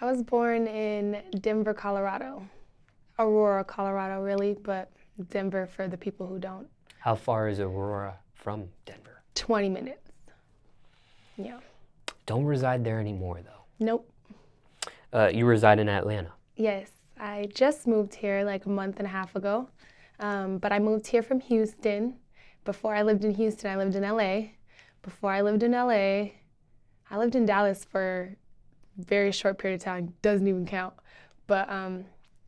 I was born in Denver, Colorado. Aurora, Colorado, really, but Denver for the people who don't. How far is Aurora from Denver? 20 minutes. Yeah. Don't reside there anymore, though. Nope. You reside in Atlanta. Yes, I just moved here like a month and a half ago, but I moved here from Houston. Before I lived in Houston, I lived in LA. Before I lived in LA, I lived in Dallas for a very short period of time. Doesn't even count. But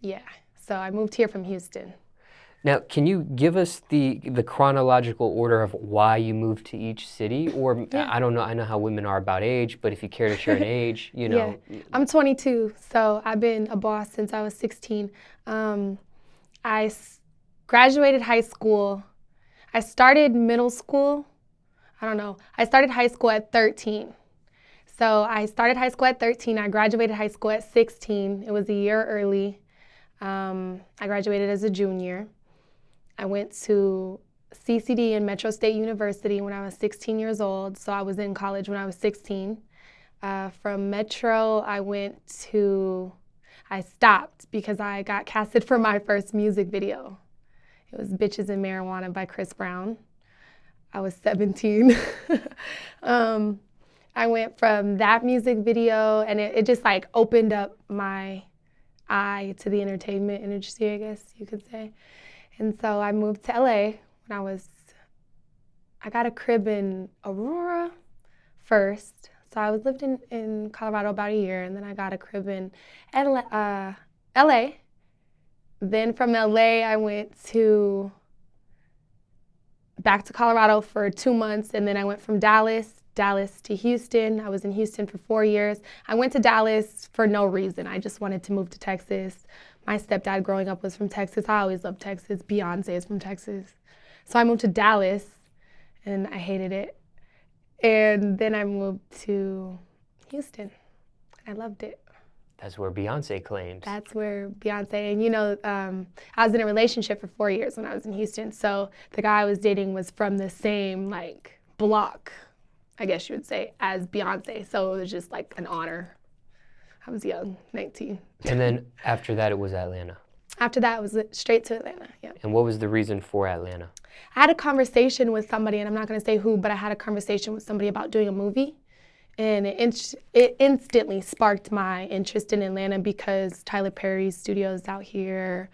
yeah, so I moved here from Houston. Now, can you give us the chronological order of why you moved to each city? Or, Yeah. I don't know, I know how women are about age, but if you care to share an age, you know. Yeah. I'm 22, so I've been a boss since I was 16. Graduated high school. I started middle school. I started high school at 13. So I started high school at 13. I graduated high school at 16. It was a year early. I graduated as a junior. I went to CCD and Metro State University when I was 16 years old, so I was in college when I was 16. From Metro, I stopped because I got casted for my first music video. It was Bitches and Marijuana by Chris Brown. I was 17. I went from that music video, and it just like opened up my eye to the entertainment industry, I guess you could say. And so I moved to LA when I got a crib in Aurora first. So I lived in Colorado about a year, and then I got a crib in LA. Then from LA, I went back to Colorado for 2 months, and then I went from Dallas to Houston. I was in Houston for 4 years. I went to Dallas for no reason. I just wanted to move to Texas. My stepdad growing up was from Texas. I always loved Texas. Beyonce is from Texas. So I moved to Dallas, and I hated it. And then I moved to Houston. I loved it. That's where Beyonce claims. That's where Beyonce, and you know, I was in a relationship for 4 years when I was in Houston. So the guy I was dating was from the same like block, I guess you would say, as Beyonce. So it was just like an honor. I was young, 19. And then after that, it was Atlanta. After that, it was straight to Atlanta, yeah. And what was the reason for Atlanta? I had a conversation with somebody, and I'm not going to say who, but I had a conversation with somebody about doing a movie. And it instantly sparked my interest in Atlanta because Tyler Perry's studios out here,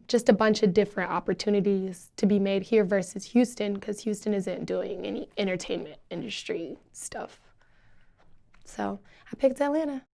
just a bunch of different opportunities to be made here versus Houston, because Houston isn't doing any entertainment industry stuff. So I picked Atlanta.